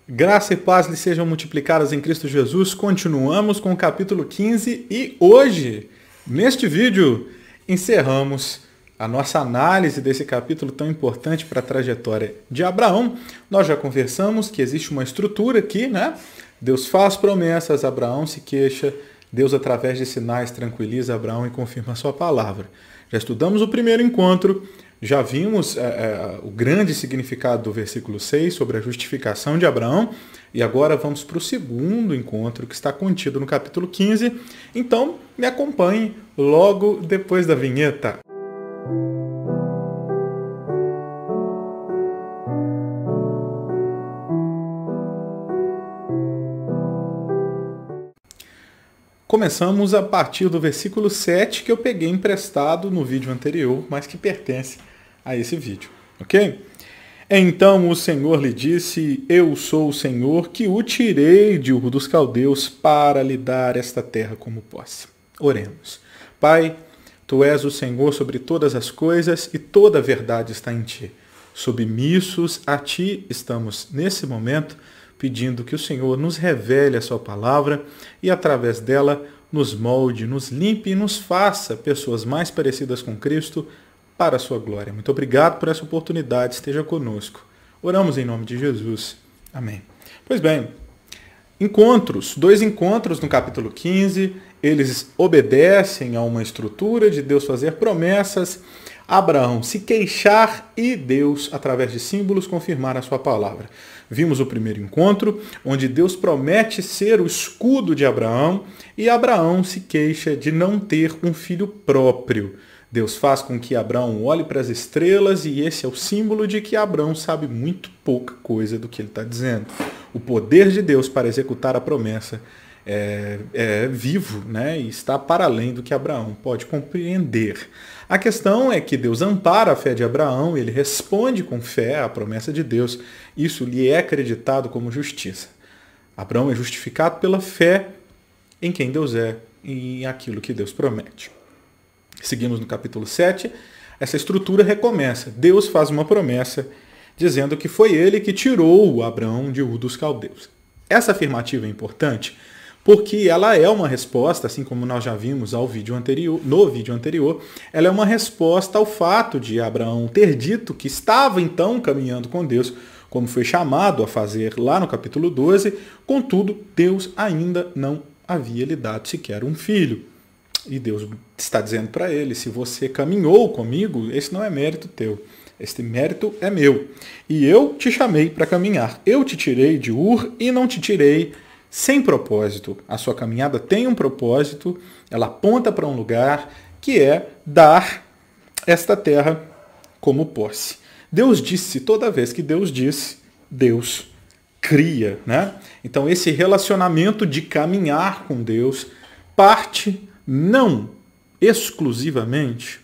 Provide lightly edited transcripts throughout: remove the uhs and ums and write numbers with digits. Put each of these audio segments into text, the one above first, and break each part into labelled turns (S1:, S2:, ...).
S1: Graça e paz lhe sejam multiplicadas em Cristo Jesus. Continuamos com o capítulo 15 e hoje, neste vídeo, encerramos a nossa análise desse capítulo tão importante para a trajetória de Abraão. Nós já conversamos que existe uma estrutura aqui, né? Deus faz promessas, Abraão se queixa, Deus através de sinais tranquiliza Abraão e confirma a sua palavra. Já estudamos o primeiro encontro, já vimos o grande significado do versículo 6 sobre a justificação de Abraão e agora vamos para o segundo encontro que está contido no capítulo 15. Então, me acompanhe logo depois da vinheta. Começamos a partir do versículo 7, que eu peguei emprestado no vídeo anterior, mas que pertence a esse vídeo, ok? Então o Senhor lhe disse, eu sou o Senhor que o tirei de Ur dos Caldeus para lhe dar esta terra como posse. Oremos. Pai, Tu és o Senhor sobre todas as coisas e toda a verdade está em Ti. Submissos a Ti estamos nesse momento, pedindo que o Senhor nos revele a sua palavra e, através dela, nos molde, nos limpe e nos faça pessoas mais parecidas com Cristo para a sua glória. Muito obrigado por essa oportunidade. Esteja conosco. Oramos em nome de Jesus. Amém. Pois bem, dois encontros no capítulo 15, eles obedecem a uma estrutura de Deus fazer promessas, Abraão se queixar e Deus, através de símbolos, confirmar a sua palavra. Vimos o primeiro encontro, onde Deus promete ser o escudo de Abraão e Abraão se queixa de não ter um filho próprio. Deus faz com que Abraão olhe para as estrelas e esse é o símbolo de que Abraão sabe muito pouca coisa do que ele está dizendo. O poder de Deus para executar a promessa é vivo, né? E está para além do que Abraão pode compreender. A questão é que Deus ampara a fé de Abraão, ele responde com fé à promessa de Deus, isso lhe é acreditado como justiça. Abraão é justificado pela fé em quem Deus é e em aquilo que Deus promete. Seguimos no capítulo 7, essa estrutura recomeça. Deus faz uma promessa dizendo que foi ele que tirou Abraão de Ur dos Caldeus. Essa afirmativa é importante porque ela é uma resposta, assim como nós já vimos no vídeo anterior, ela é uma resposta ao fato de Abraão ter dito que estava então caminhando com Deus, como foi chamado a fazer lá no capítulo 12, contudo, Deus ainda não havia lhe dado sequer um filho. E Deus está dizendo para ele, se você caminhou comigo, esse não é mérito teu, este mérito é meu. E eu te chamei para caminhar, eu te tirei de Ur e não te tirei sem propósito. A sua caminhada tem um propósito, ela aponta para um lugar que é dar esta terra como posse. Deus disse, toda vez que Deus diz, Deus cria, né? Então esse relacionamento de caminhar com Deus parte não exclusivamente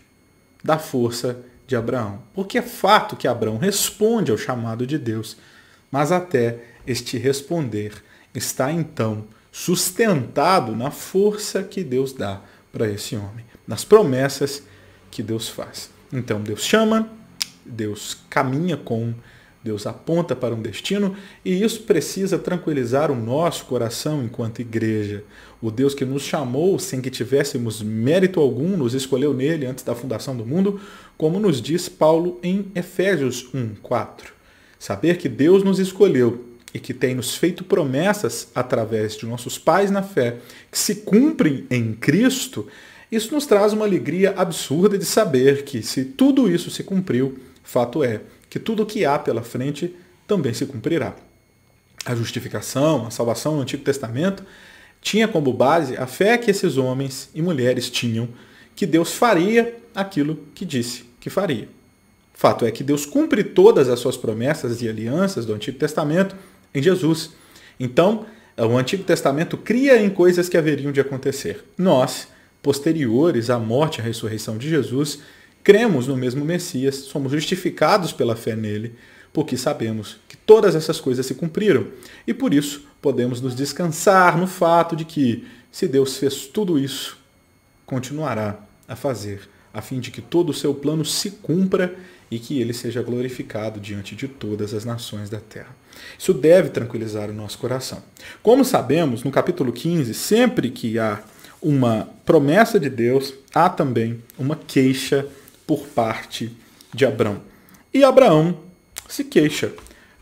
S1: da força de Abraão, porque é fato que Abraão responde ao chamado de Deus, mas até este responder está então sustentado na força que Deus dá para esse homem, nas promessas que Deus faz. Então Deus chama, Deus caminha com, Deus aponta para um destino e isso precisa tranquilizar o nosso coração enquanto igreja. O Deus que nos chamou sem que tivéssemos mérito algum, nos escolheu nele antes da fundação do mundo, como nos diz Paulo em Efésios 1:4. Saber que Deus nos escolheu e que tem nos feito promessas através de nossos pais na fé, que se cumprem em Cristo, isso nos traz uma alegria absurda de saber que se tudo isso se cumpriu, fato é que tudo o que há pela frente também se cumprirá. A justificação, a salvação no Antigo Testamento, tinha como base a fé que esses homens e mulheres tinham, que Deus faria aquilo que disse que faria. Fato é que Deus cumpre todas as suas promessas e alianças do Antigo Testamento em Jesus. Então, o Antigo Testamento cria em coisas que haveriam de acontecer. Nós, posteriores à morte e à ressurreição de Jesus, cremos no mesmo Messias, somos justificados pela fé nele, porque sabemos que todas essas coisas se cumpriram. E por isso podemos nos descansar no fato de que, se Deus fez tudo isso, continuará a fazer a fim de que todo o seu plano se cumpra e que ele seja glorificado diante de todas as nações da terra. Isso deve tranquilizar o nosso coração. Como sabemos, no capítulo 15, sempre que há uma promessa de Deus, há também uma queixa por parte de Abrão. E Abraão se queixa.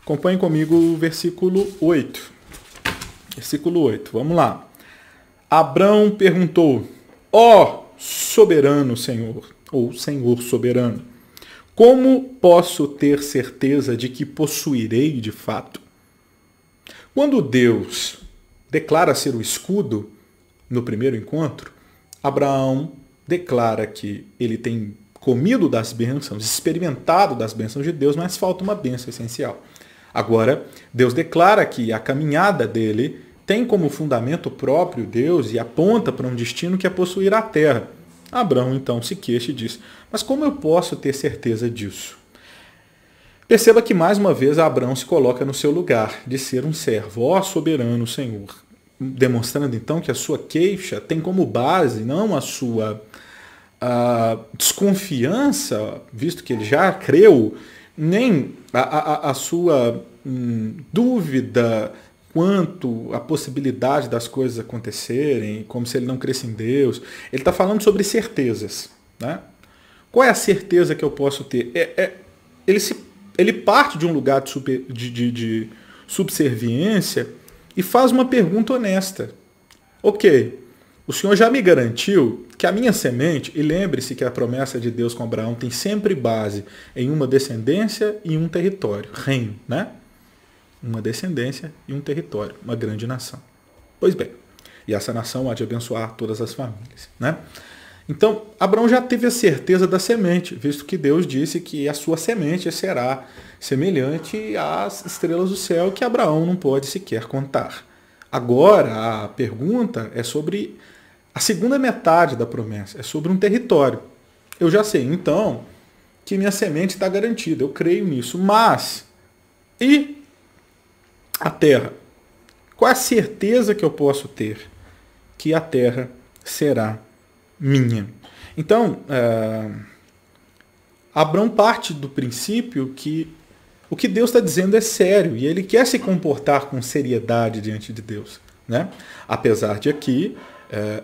S1: Acompanhe comigo o versículo 8. Versículo 8, vamos lá. Abrão perguntou: ó soberano Senhor, ou Senhor soberano, como posso ter certeza de que possuirei de fato? Quando Deus declara ser o escudo no primeiro encontro, Abraão declara que ele tem comido das bênçãos, experimentado das bênçãos de Deus, mas falta uma bênção essencial. Agora, Deus declara que a caminhada dele tem como fundamento próprio Deus e aponta para um destino que é possuir a terra. Abraão então se queixa e diz: mas como eu posso ter certeza disso? Perceba que mais uma vez Abraão se coloca no seu lugar de ser um servo, ó soberano Senhor, demonstrando então que a sua queixa tem como base não a sua desconfiança, visto que ele já creu, nem a sua dúvida quanto à possibilidade das coisas acontecerem, como se ele não cresce em Deus. Ele está falando sobre certezas. Né? Qual é a certeza que eu posso ter? Ele parte de um lugar de subserviência e faz uma pergunta honesta. Ok, o Senhor já me garantiu que a minha semente, e lembre-se que a promessa de Deus com Abraão tem sempre base em uma descendência e um território, reino, né? Uma descendência e um território, uma grande nação. Pois bem, e essa nação há de abençoar todas as famílias, né? Então, Abraão já teve a certeza da semente, visto que Deus disse que a sua semente será semelhante às estrelas do céu, que Abraão não pode sequer contar. Agora, a pergunta é sobre a segunda metade da promessa, é sobre um território. Eu já sei, então, que minha semente está garantida, eu creio nisso, mas e a terra? Qual é a certeza que eu posso ter que a terra será minha? Então, Abraão parte do princípio que o que Deus está dizendo é sério e ele quer se comportar com seriedade diante de Deus. Né? Apesar de aqui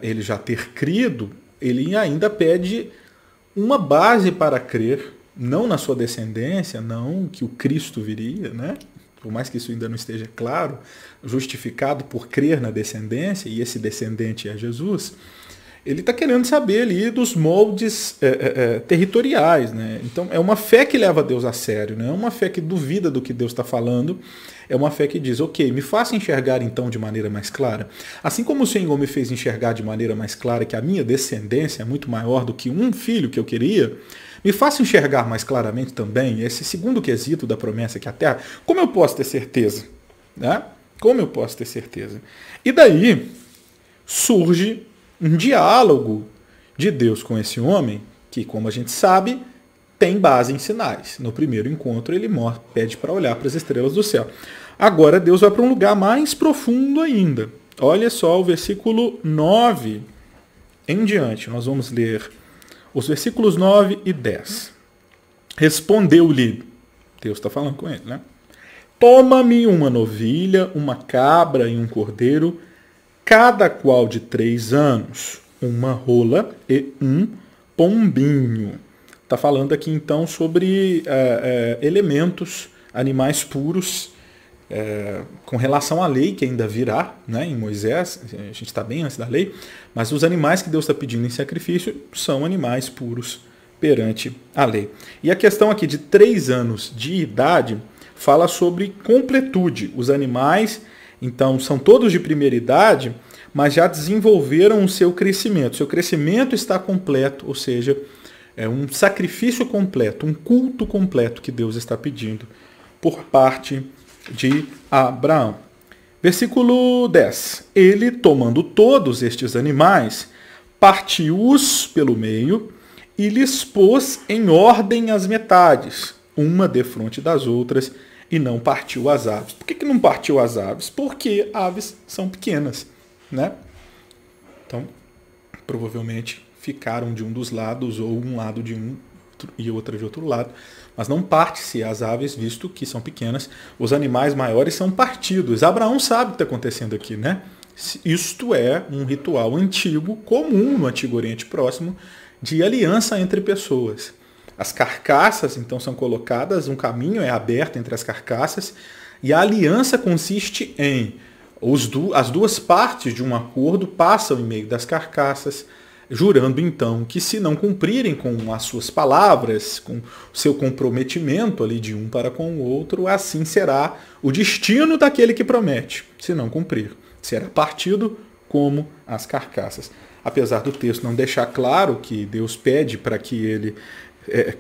S1: ele já ter crido, ele ainda pede uma base para crer, não na sua descendência, não que o Cristo viria, né? Por mais que isso ainda não esteja claro, justificado por crer na descendência, e esse descendente é Jesus, ele está querendo saber ali dos moldes territoriais. Né? Então, é uma fé que leva Deus a sério, não é uma fé que duvida do que Deus está falando, é uma fé que diz, ok, me faça enxergar então de maneira mais clara. Assim como o Senhor me fez enxergar de maneira mais clara que a minha descendência é muito maior do que um filho que eu queria, me faça enxergar mais claramente também esse segundo quesito da promessa que a terra. Como eu posso ter certeza? Né? Como eu posso ter certeza? E daí surge um diálogo de Deus com esse homem, que, como a gente sabe, tem base em sinais. No primeiro encontro, ele pede para olhar para as estrelas do céu. Agora, Deus vai para um lugar mais profundo ainda. Olha só o versículo 9 em diante. Nós vamos ler os versículos 9 e 10. Respondeu-lhe, Deus está falando com ele, né? Toma-me uma novilha, uma cabra e um cordeiro, cada qual de 3 anos, uma rola e um pombinho. Está falando aqui então sobre elementos, animais puros, com relação à lei que ainda virá, né, em Moisés, a gente está bem antes da lei, mas os animais que Deus está pedindo em sacrifício são animais puros perante a lei. E a questão aqui de 3 anos de idade fala sobre completude. Os animais, então, são todos de primeira idade, mas já desenvolveram o seu crescimento. Seu crescimento está completo, ou seja, é um sacrifício completo, um culto completo que Deus está pedindo por parte de Abraão. Versículo 10. Ele, tomando todos estes animais, partiu-os pelo meio e lhes pôs em ordem as metades, uma defronte das outras, e não partiu as aves. Por que não partiu as aves? Porque aves são pequenas, né? Então, provavelmente ficaram de um dos lados, ou um lado de um e outra de outro lado, mas não parte-se as aves, visto que são pequenas, os animais maiores são partidos. Abraão sabe o que está acontecendo aqui, né? Isto é um ritual antigo, comum no Antigo Oriente Próximo, de aliança entre pessoas. As carcaças, então, são colocadas, um caminho é aberto entre as carcaças, e a aliança consiste em as duas partes de um acordo passam em meio das carcaças, jurando então que se não cumprirem com as suas palavras, com o seu comprometimento ali de um para com o outro, assim será o destino daquele que promete, se não cumprir. Será partido como as carcaças. Apesar do texto não deixar claro que Deus pede para que ele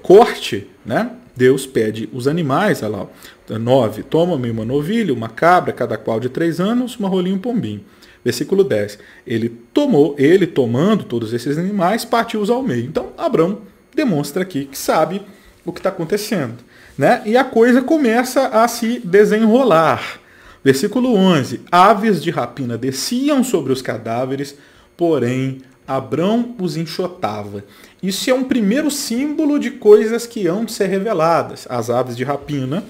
S1: corte, né? Deus pede os animais, olha lá, 9, toma-me uma novilha, uma cabra, cada qual de 3 anos, uma rolinha e um pombinho. Versículo 10, ele tomando todos esses animais, partiu-os ao meio. Então, Abrão demonstra aqui que sabe o que está acontecendo, né? E a coisa começa a se desenrolar. Versículo 11, aves de rapina desciam sobre os cadáveres, porém Abrão os enxotava. Isso é um primeiro símbolo de coisas que hão de ser reveladas. As aves de rapina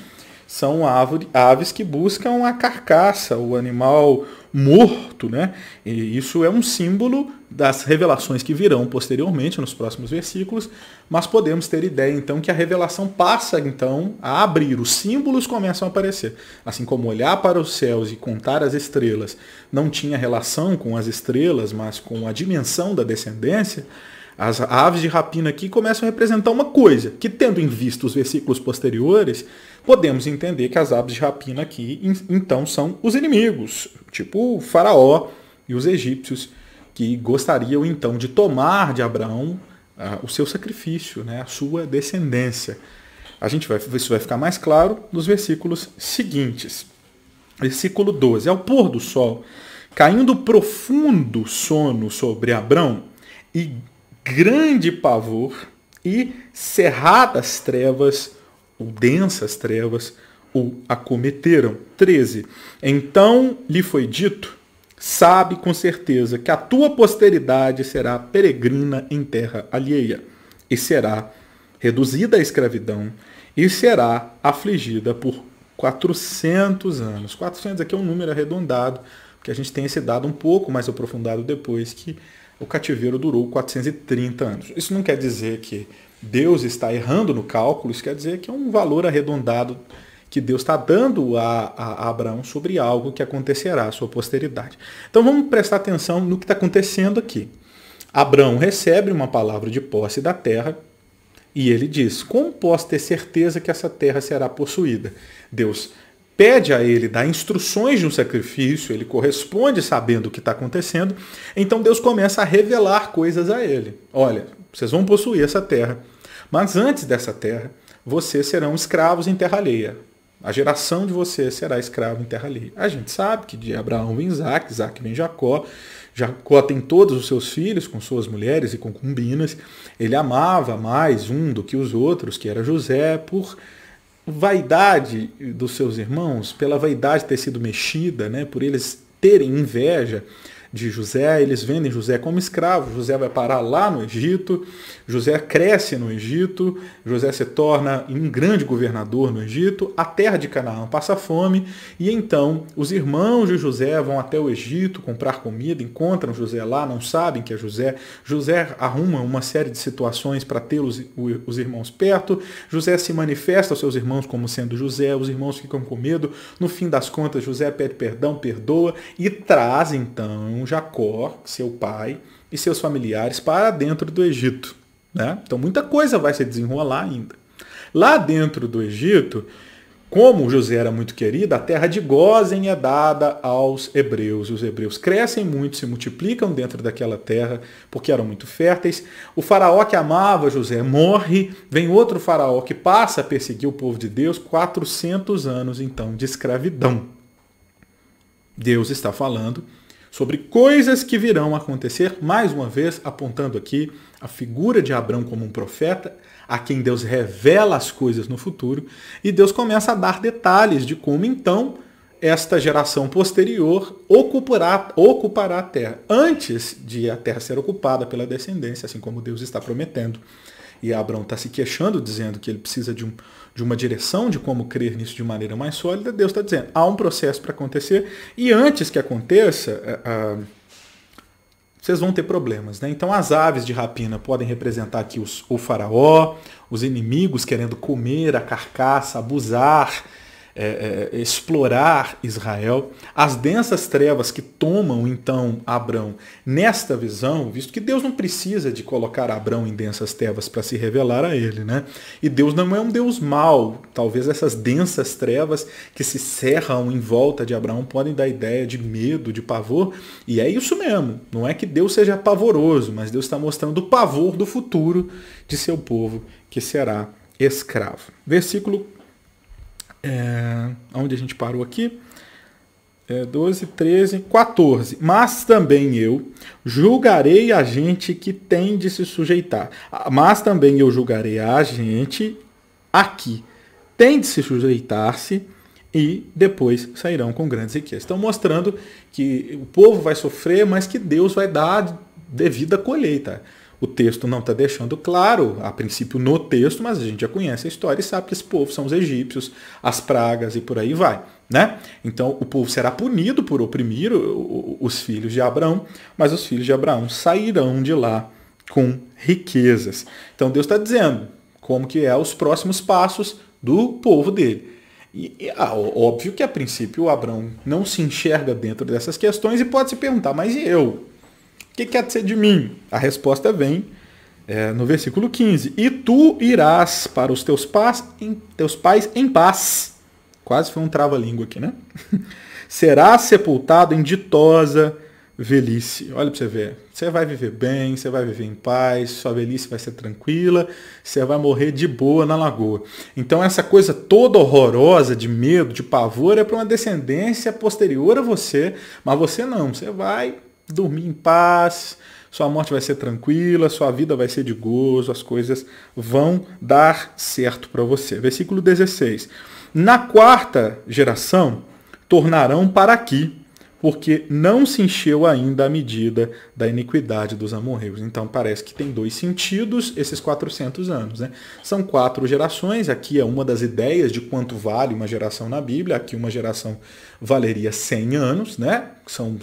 S1: são aves que buscam a carcaça, o animal morto, né? E isso é um símbolo das revelações que virão posteriormente nos próximos versículos, mas podemos ter ideia então que a revelação passa então a abrir, os símbolos começam a aparecer. Assim como olhar para os céus e contar as estrelas não tinha relação com as estrelas, mas com a dimensão da descendência, as aves de rapina aqui começam a representar uma coisa, que tendo em vista os versículos posteriores, podemos entender que as aves de rapina aqui, então, são os inimigos, tipo o faraó e os egípcios, que gostariam, então, de tomar de Abraão o seu sacrifício, né, a sua descendência. Isso vai ficar mais claro nos versículos seguintes. Versículo 12. Ao pôr do sol, caindo profundo sono sobre Abrão, e grande pavor e cerradas trevas, ou densas trevas, o acometeram. 13. Então lhe foi dito, sabe com certeza que a tua posteridade será peregrina em terra alheia, e será reduzida à escravidão, e será afligida por 400 anos. 400 aqui é um número arredondado, porque a gente tem esse dado um pouco mais aprofundado depois, que o cativeiro durou 430 anos. Isso não quer dizer que Deus está errando no cálculo, isso quer dizer que é um valor arredondado que Deus está dando a Abraão sobre algo que acontecerá à sua posteridade. Então vamos prestar atenção no que está acontecendo aqui. Abraão recebe uma palavra de posse da terra e ele diz, como posso ter certeza que essa terra será possuída? Deus pede a ele, dá instruções de um sacrifício, ele corresponde sabendo o que está acontecendo, então Deus começa a revelar coisas a ele. Olha, vocês vão possuir essa terra, mas antes dessa terra, vocês serão escravos em terra alheia. A geração de vocês será escravo em terra alheia. A gente sabe que de Abraão vem Isaac, Isaac vem Jacó, Jacó tem todos os seus filhos com suas mulheres e concubinas, ele amava mais um do que os outros, que era José, por vaidade dos seus irmãos, pela vaidade ter sido mexida, né, por eles terem inveja de José, eles vendem José como escravo. José vai parar lá no Egito, José cresce no Egito, José se torna um grande governador no Egito, a terra de Canaã passa fome, e então os irmãos de José vão até o Egito comprar comida, encontram José lá, não sabem que é José. José arruma uma série de situações para ter os irmãos perto, José se manifesta aos seus irmãos como sendo José, os irmãos ficam com medo, no fim das contas José pede perdão, perdoa e traz então Jacó, seu pai, e seus familiares para dentro do Egito, né? Então muita coisa vai se desenrolar ainda. Lá dentro do Egito, como José era muito querido, a terra de Gósen é dada aos hebreus. Os hebreus crescem muito, se multiplicam dentro daquela terra, porque eram muito férteis. O faraó que amava José morre, vem outro faraó que passa a perseguir o povo de Deus, 400 anos então de escravidão. Deus está falando sobre coisas que virão a acontecer, mais uma vez apontando aqui a figura de Abrão como um profeta, a quem Deus revela as coisas no futuro, e Deus começa a dar detalhes de como então esta geração posterior ocupará a terra, antes de a terra ser ocupada pela descendência, assim como Deus está prometendo. E Abraão está se queixando, dizendo que ele precisa de uma direção de como crer nisso de maneira mais sólida. Deus está dizendo, há um processo para acontecer, e antes que aconteça, vocês vão ter problemas, né? Então as aves de rapina podem representar aqui o faraó, os inimigos querendo comer a carcaça, abusar, explorar Israel, as densas trevas que tomam então Abrão nesta visão, visto que Deus não precisa de colocar Abrão em densas trevas para se revelar a ele, né? E Deus não é um Deus mau. Talvez essas densas trevas que se cerram em volta de Abraão podem dar ideia de medo, de pavor, e é isso mesmo. Não é que Deus seja pavoroso, mas Deus está mostrando o pavor do futuro de seu povo que será escravo. Versículo onde a gente parou aqui? 12, 13, 14. Mas também eu julgarei a gente que tem de se sujeitar. Mas também eu julgarei a gente aqui tem de se sujeitar-se e depois sairão com grandes riquezas. Estão mostrando que o povo vai sofrer, mas que Deus vai dar devida colheita. O texto não está deixando claro, a princípio no texto, mas a gente já conhece a história e sabe que esse povo são os egípcios, as pragas e por aí vai, né? Então o povo será punido por oprimir os filhos de Abraão, mas os filhos de Abraão sairão de lá com riquezas. Então Deus está dizendo como que é os próximos passos do povo dele. Óbvio que a princípio Abraão não se enxerga dentro dessas questões e pode se perguntar, mas e eu? O que quer dizer de mim? A resposta vem no versículo 15. E tu irás para os teus pais em paz. Quase foi um trava-língua aqui, né? Serás sepultado em ditosa velhice. Olha para você ver. Você vai viver bem, você vai viver em paz, sua velhice vai ser tranquila, você vai morrer de boa na lagoa. Então essa coisa toda horrorosa de medo, de pavor, é para uma descendência posterior a você, mas você não. Você vai dormir em paz, sua morte vai ser tranquila, sua vida vai ser de gozo, as coisas vão dar certo para você. Versículo 16. Na quarta geração, tornarão para aqui, porque não se encheu ainda a medida da iniquidade dos amorreus. Então parece que tem dois sentidos esses 400 anos, né? São 4 gerações, aqui é uma das ideias de quanto vale uma geração na Bíblia, aqui uma geração valeria 100 anos, né? São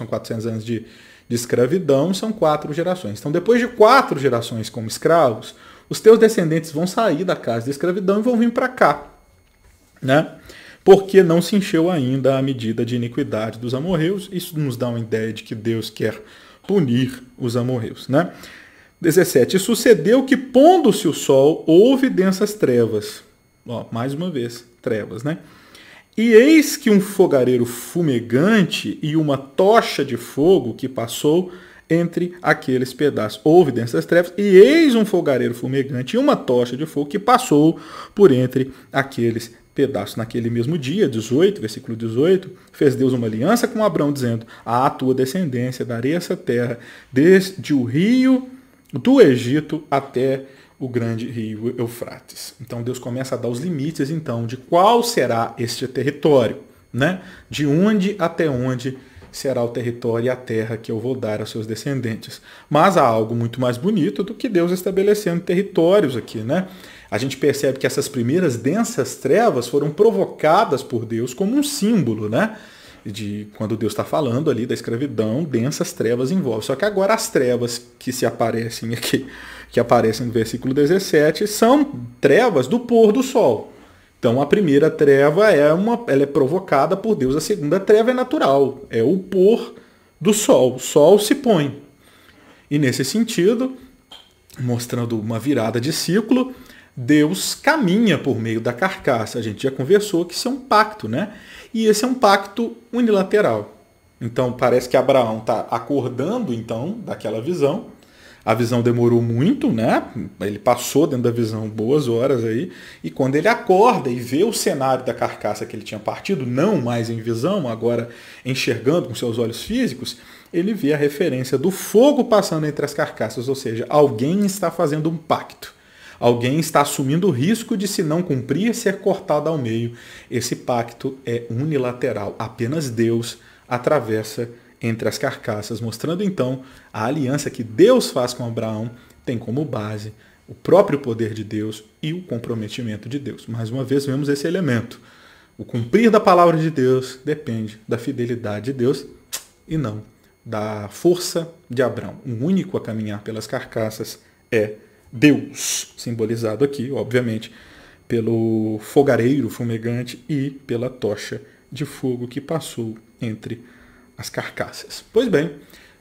S1: 400 anos de escravidão, são 4 gerações. Então depois de 4 gerações como escravos, os teus descendentes vão sair da casa de escravidão e vão vir para cá, né? Porque não se encheu ainda a medida de iniquidade dos amorreus. Isso nos dá uma ideia de que Deus quer punir os amorreus, né? 17. E sucedeu que, pondo-se o sol, houve densas trevas. Mais uma vez, trevas, né? E eis que um fogareiro fumegante e uma tocha de fogo que passou entre aqueles pedaços. Houve densas trevas, e eis um fogareiro fumegante e uma tocha de fogo que passou por entre aqueles pedaços. Naquele mesmo dia, 18, versículo 18, fez Deus uma aliança com Abrão, dizendo: à tua descendência darei essa terra, desde o rio do Egito até o grande rio Eufrates. Então Deus começa a dar os limites, então, de qual será este território, né? De onde até onde será o território e a terra que eu vou dar aos seus descendentes. Mas há algo muito mais bonito do que Deus estabelecendo territórios aqui, né? A gente percebe que essas primeiras densas trevas foram provocadas por Deus como um símbolo, né? De quando Deus está falando ali da escravidão, densas trevas envolvem. Só que agora as trevas que se aparecem aqui, que aparecem no versículo 17, são trevas do pôr do sol. Então a primeira treva ela é provocada por Deus, a segunda treva é natural, é o pôr do sol. O sol se põe. E nesse sentido, mostrando uma virada de ciclo, Deus caminha por meio da carcaça. A gente já conversou que isso é um pacto, né? E esse é um pacto unilateral. Então parece que Abraão está acordando então daquela visão. A visão demorou muito, né? Ele passou dentro da visão boas horas aí. E quando ele acorda e vê o cenário da carcaça que ele tinha partido, não mais em visão, agora enxergando com seus olhos físicos, ele vê a referência do fogo passando entre as carcaças. Ou seja, alguém está fazendo um pacto. Alguém está assumindo o risco de, se não cumprir, ser cortado ao meio. Esse pacto é unilateral. Apenas Deus atravessa entre as carcaças, mostrando então a aliança que Deus faz com Abraão tem como base o próprio poder de Deus e o comprometimento de Deus. Mais uma vez vemos esse elemento. O cumprir da palavra de Deus depende da fidelidade de Deus e não da força de Abraão. O único a caminhar pelas carcaças é Deus, simbolizado aqui, obviamente, pelo fogareiro fumegante e pela tocha de fogo que passou entre as carcaças. Pois bem,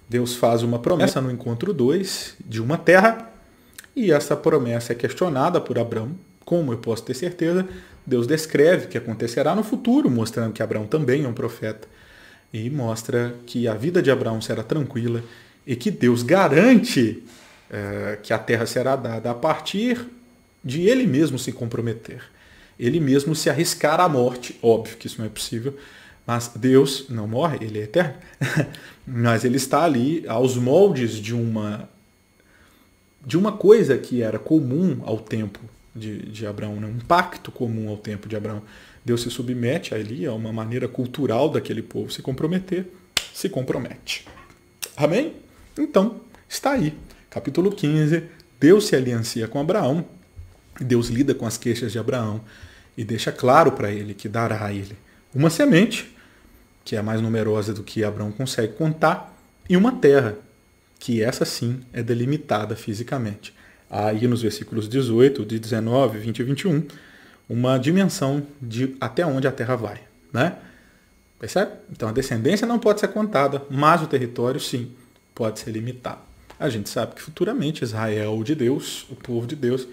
S1: Deus faz uma promessa no encontro 2 de uma terra, e essa promessa é questionada por Abraão. Como eu posso ter certeza? Deus descreve o que acontecerá no futuro, mostrando que Abraão também é um profeta, e mostra que a vida de Abraão será tranquila e que Deus garante que a terra será dada a partir de ele mesmo se comprometer. Ele mesmo se arriscar à morte. Óbvio que isso não é possível, mas Deus não morre, ele é eterno. Mas ele está ali aos moldes de uma coisa que era comum ao tempo de Abraão, né? Um pacto comum ao tempo de Abraão. Deus se submete ali a uma maneira cultural daquele povo se comprometer, se compromete. Amém? Então, está aí. Capítulo 15, Deus se aliancia com Abraão, Deus lida com as queixas de Abraão e deixa claro para ele que dará a ele uma semente, que é mais numerosa do que Abraão consegue contar, e uma terra, que essa sim é delimitada fisicamente. Aí nos versículos 18, de 19, 20 e 21, uma dimensão de até onde a terra vai, né? Percebe? Então a descendência não pode ser contada, mas o território sim pode ser limitado. A gente sabe que futuramente Israel de Deus, o povo de Deus,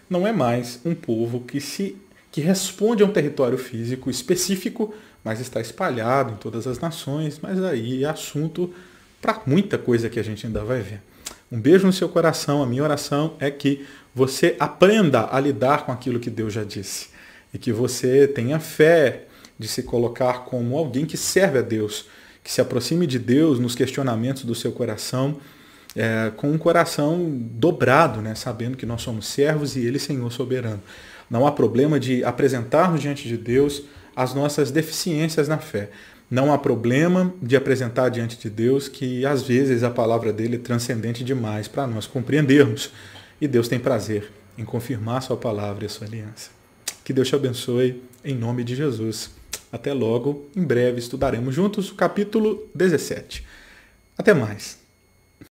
S1: não é mais um povo que responde a um território físico específico, mas está espalhado em todas as nações, mas aí é assunto para muita coisa que a gente ainda vai ver. Um beijo no seu coração. A minha oração é que você aprenda a lidar com aquilo que Deus já disse e que você tenha fé de se colocar como alguém que serve a Deus, que se aproxime de Deus nos questionamentos do seu coração, com um coração dobrado, né? Sabendo que nós somos servos e Ele Senhor soberano. Não há problema de apresentarmos diante de Deus as nossas deficiências na fé. Não há problema de apresentar diante de Deus que às vezes a palavra dele é transcendente demais para nós compreendermos. E Deus tem prazer em confirmar a sua palavra e a sua aliança. Que Deus te abençoe em nome de Jesus. Até logo, em breve estudaremos juntos o capítulo 17. Até mais.